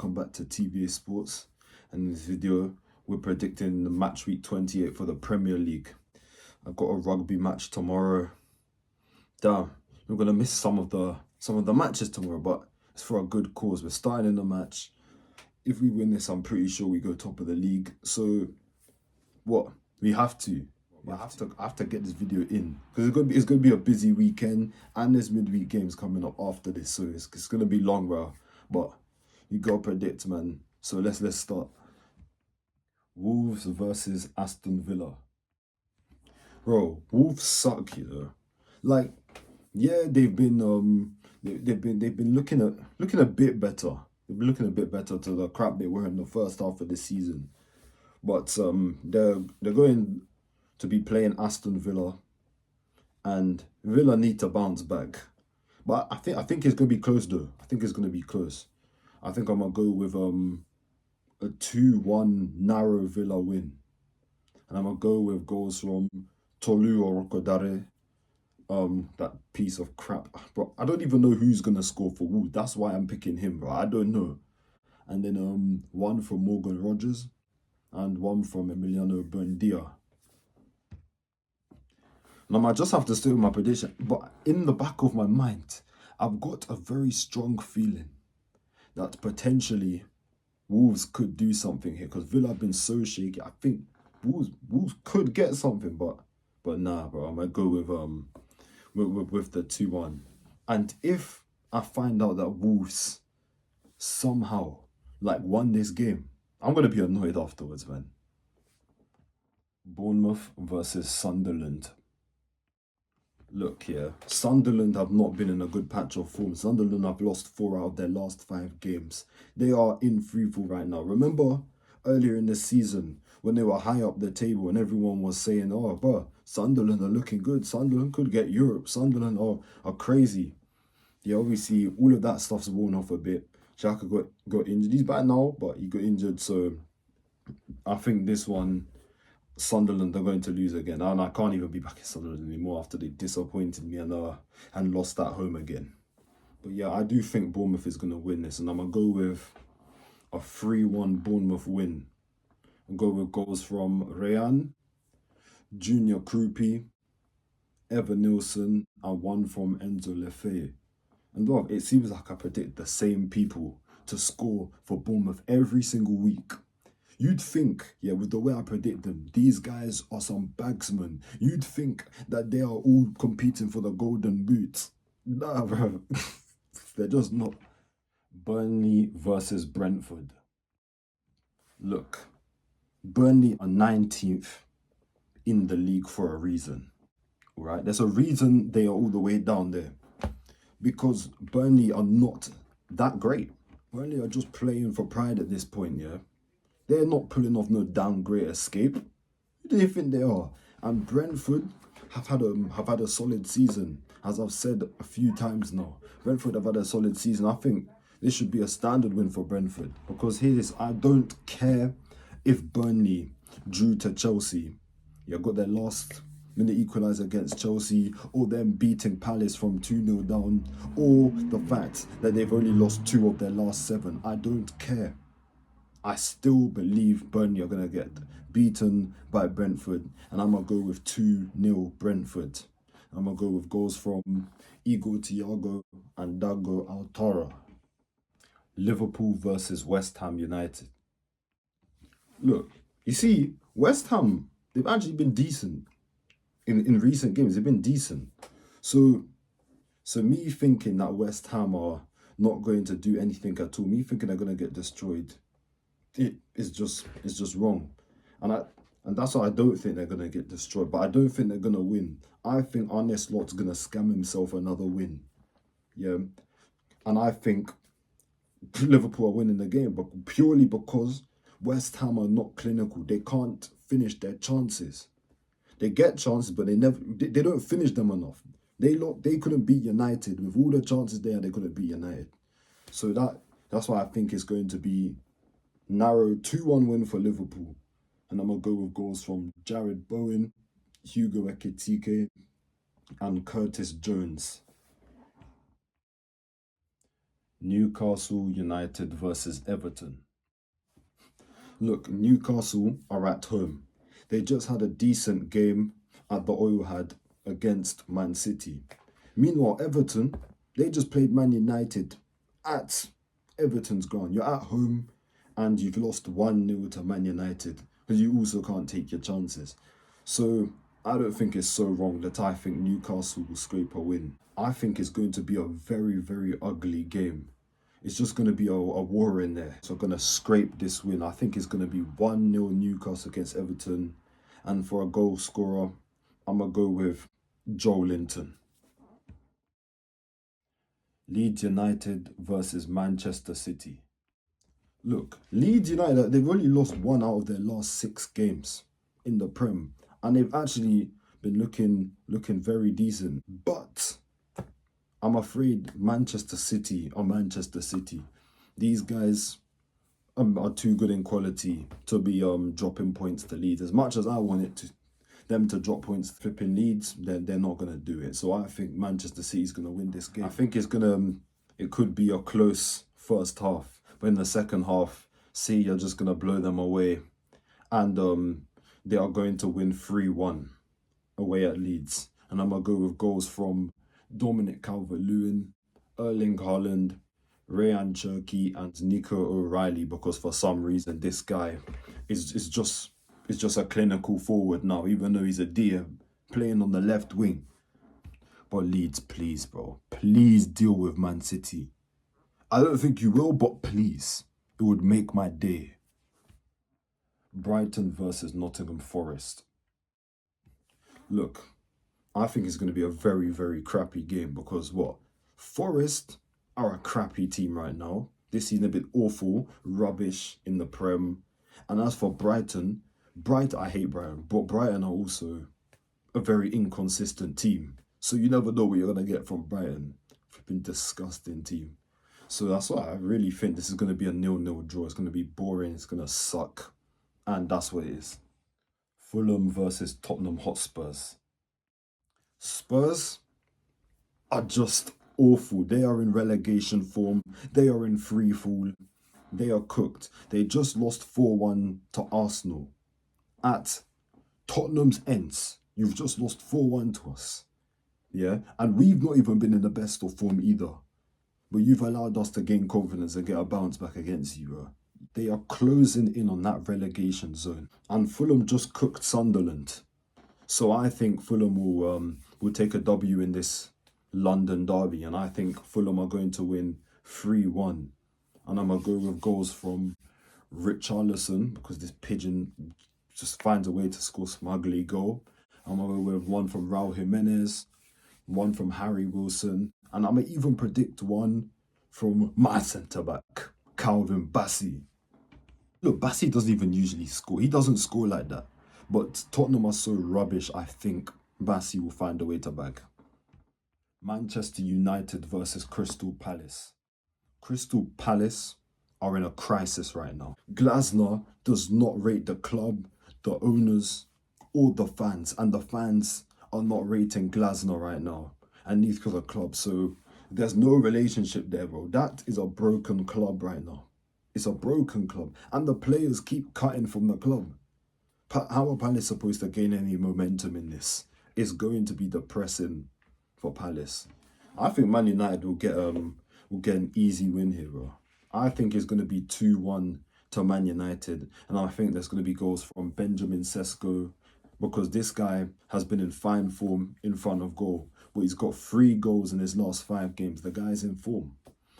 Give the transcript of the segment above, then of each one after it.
welcome back to TVA Sports. And in this video, we're predicting the match week 28 for the Premier League. I've got a rugby match tomorrow. Damn, we're gonna miss some of the matches tomorrow, but it's for a good cause. We're starting in the match. If we win this, I'm pretty sure we go top of the league. So, what we have to. I have to get this video in because it's gonna be a busy weekend and there's midweek games coming up after this, so it's gonna be long, bro. But you gotta predict, man. So let's start. Wolves versus Aston Villa. Bro, Wolves suck, you know. Like, yeah, they've been looking a bit better. They've been looking a bit better to the crap they were in the first half of the season. But they're going to be playing Aston Villa, and Villa need to bounce back. But I think it's gonna be close though. I think it's gonna be close. I think I'm gonna go with a 2-1 narrow Villa win, and I'm gonna go with goals from Tolu or Rokodare. That piece of crap. Bro, I don't even know who's gonna score for Wolves. That's why I'm picking him, bro. I don't know. And then one from Morgan Rogers, and one from Emiliano Buendia. Now, I just have to stay with my prediction, but in the back of my mind, I've got a very strong feeling that potentially Wolves could do something here because Villa have been so shaky. I think Wolves could get something, but nah, bro. I'm gonna go with the 2-1. And if I find out that Wolves somehow won this game, I'm gonna be annoyed afterwards, man. Bournemouth versus Sunderland. Look here, Sunderland have not been in a good patch of form. Sunderland have lost 4 out of their last 5 games. They are in freefall right now. Remember earlier in the season when they were high up the table and everyone was saying, oh, bro, Sunderland are looking good. Sunderland could get Europe. Sunderland are crazy. Yeah, obviously, all of that stuff's worn off a bit. Xhaka got injured. He's back now, but he got injured. So I think this one, Sunderland are going to lose again, and I can't even be back in Sunderland anymore after they disappointed me and lost at home again. But yeah, I do think Bournemouth is going to win this, and I'm going to go with a 3-1 Bournemouth win. I'll go with goals from Rayan, Junior Krupi, Evan Nilsson, and one from Enzo Lefebvre. And well, it seems like I predict the same people to score for Bournemouth every single week. You'd think, yeah, with the way I predict them, these guys are some bagsmen. You'd think that they are all competing for the golden boots. Nah, bro. They're just not. Burnley versus Brentford. Look, Burnley are 19th in the league for a reason. All right? There's a reason they are all the way down there. Because Burnley are not that great. Burnley are just playing for pride at this point, yeah? They're not pulling off no damn great escape. Who do you think they are? And Brentford have had a solid season, as I've said a few times now. Brentford have had a solid season. I think this should be a standard win for Brentford because hear this: I don't care if Burnley drew to Chelsea. Yeah, got their last minute equaliser against Chelsea, or them beating Palace from 2-0 down, or the fact that they've only lost 2 of their last 7. I don't care. I still believe Burnley are going to get beaten by Brentford, and I'm going to go with 2-0 Brentford. I'm going to go with goals from Igor Thiago and Dago Altara. Liverpool versus West Ham United. Look, you see, West Ham, they've actually been decent in recent games. They've been decent. So me thinking that West Ham are not going to do anything at all, me thinking they're going to get destroyed, it's just wrong, and that's why I don't think they're gonna get destroyed. But I don't think they're gonna win. I think Arne Slot's gonna scam himself another win. Yeah, and I think Liverpool are winning the game, but purely because West Ham are not clinical. They can't finish their chances. They get chances, but they don't finish them enough. They couldn't beat United with all the chances they had. They couldn't beat United. So that's why I think it's going to be narrow 2-1 win for Liverpool. And I'm going to go with goals from Jared Bowen, Hugo Ekitike, and Curtis Jones. Newcastle United versus Everton. Look, Newcastle are at home. They just had a decent game at the Oilhad against Man City. Meanwhile, Everton, they just played Man United at Everton's ground. You're at home and you've lost 1-0 to Man United because you also can't take your chances. So I don't think it's so wrong that I think Newcastle will scrape a win. I think it's going to be a very, very ugly game. It's just going to be a war in there. So I'm going to scrape this win. I think it's going to be 1-0 Newcastle against Everton. And for a goal scorer, I'm going to go with Joelinton. Leeds United versus Manchester City. Look, Leeds United, they've only lost 1 out of their last 6 games in the Prem. And they've actually been looking very decent. But I'm afraid Manchester City. These guys are too good in quality to be dropping points to Leeds. As much as I want them to drop points flipping Leeds, they're not gonna do it. So I think Manchester City's gonna win this game. I think it could be a close first half, but in the second half, City are just gonna blow them away, and they are going to win 3-1 away at Leeds. And I'm gonna go with goals from Dominic Calvert-Lewin, Erling Haaland, Ryan Cherky, and Nico O'Reilly, because for some reason this guy is just a clinical forward now, even though he's a DM playing on the left wing. But Leeds, please, bro, please deal with Man City. I don't think you will, but please, it would make my day. Brighton versus Nottingham Forest. Look, I think it's going to be a very, very crappy game because Forest are a crappy team right now. This season a bit awful, rubbish in the Prem. And as for Brighton, I hate Brighton, but Brighton are also a very inconsistent team. So you never know what you're going to get from Brighton. Flipping disgusting team. So that's why I really think this is going to be a 0-0 draw. It's going to be boring. It's going to suck. And that's what it is. Fulham versus Tottenham Hotspurs. Spurs are just awful. They are in relegation form. They are in free fall. They are cooked. They just lost 4-1 to Arsenal at Tottenham's ends. You've just lost 4-1 to us. Yeah? And we've not even been in the best of form either. But you've allowed us to gain confidence and get a bounce back against you. They are closing in on that relegation zone. And Fulham just cooked Sunderland. So I think Fulham will take a W in this London derby. And I think Fulham are going to win 3-1. And I'm going to go with goals from Richarlison, because this pigeon just finds a way to score some ugly goal. I'm going to go with one from Raul Jimenez, one from Harry Wilson, and I'm going to even predict one from my centre-back, Calvin Bassey. Look, Bassey doesn't even usually score. He doesn't score like that. But Tottenham are so rubbish, I think Bassey will find a way to bag. Manchester United versus Crystal Palace. Crystal Palace are in a crisis right now. Glasner does not rate the club, the owners, or the fans. And the fans are not rating Glasner right now. And neither the club. So there's no relationship there, bro. That is a broken club right now. It's a broken club. And the players keep cutting from the club. How are Palace supposed to gain any momentum in this? It's going to be depressing for Palace. I think Man United will get an easy win here, bro. I think it's going to be 2-1 to Man United. And I think there's going to be goals from Benjamin Sesko, because this guy has been in fine form in front of goal. But he's got 3 goals in his last 5 games. The guy's in form.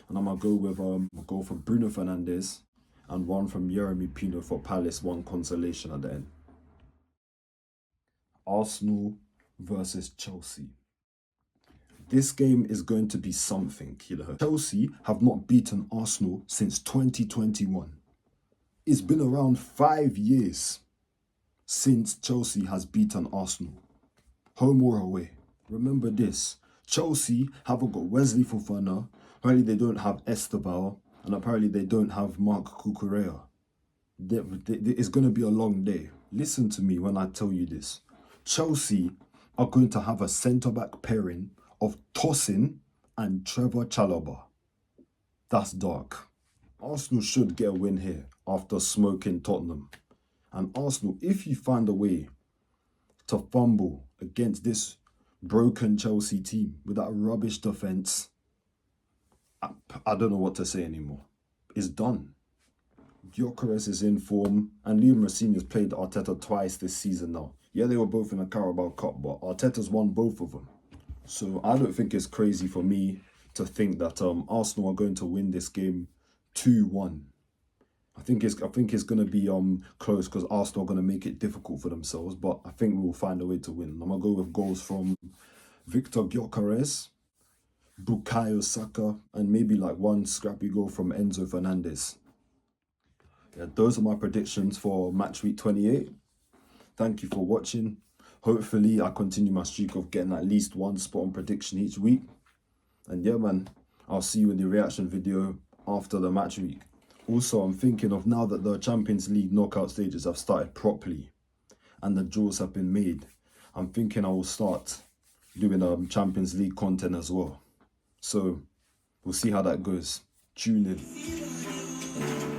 And I'm going to go with a goal from Bruno Fernandes and one from Jeremy Pino for Palace, one consolation at the end. Arsenal versus Chelsea. This game is going to be something, you know. Chelsea have not beaten Arsenal since 2021. It's been around 5 years since Chelsea has beaten Arsenal, home or away. Remember this, Chelsea haven't got Wesley Fofana, apparently they don't have Esteban, and apparently they don't have Marc Cucurella. It's going to be a long day. Listen to me when I tell you this. Chelsea are going to have a centre-back pairing of Tosin and Trevor Chalobah. That's dark. Arsenal should get a win here after smoking Tottenham. And Arsenal, if you find a way to fumble against this broken Chelsea team with that rubbish defence, I don't know what to say anymore. It's done. Gyökeres is in form, and Liam Rosenior has played Arteta twice this season now. Yeah, they were both in the Carabao Cup, but Arteta's won both of them. So I don't think it's crazy for me to think that Arsenal are going to win this game 2-1. I think it's going to be close because Arsenal are going to make it difficult for themselves, but I think we will find a way to win. I'm going to go with goals from Victor Gyökeres, Bukayo Saka, and maybe like one scrappy goal from Enzo Fernandez. Yeah, those are my predictions for match week 28. Thank you for watching. Hopefully, I continue my streak of getting at least one spot on prediction each week. And yeah, man, I'll see you in the reaction video after the match week. Also, I'm thinking of now that the Champions League knockout stages have started properly and the draws have been made, I'm thinking I will start doing Champions League content as well. So, we'll see how that goes. Tune in.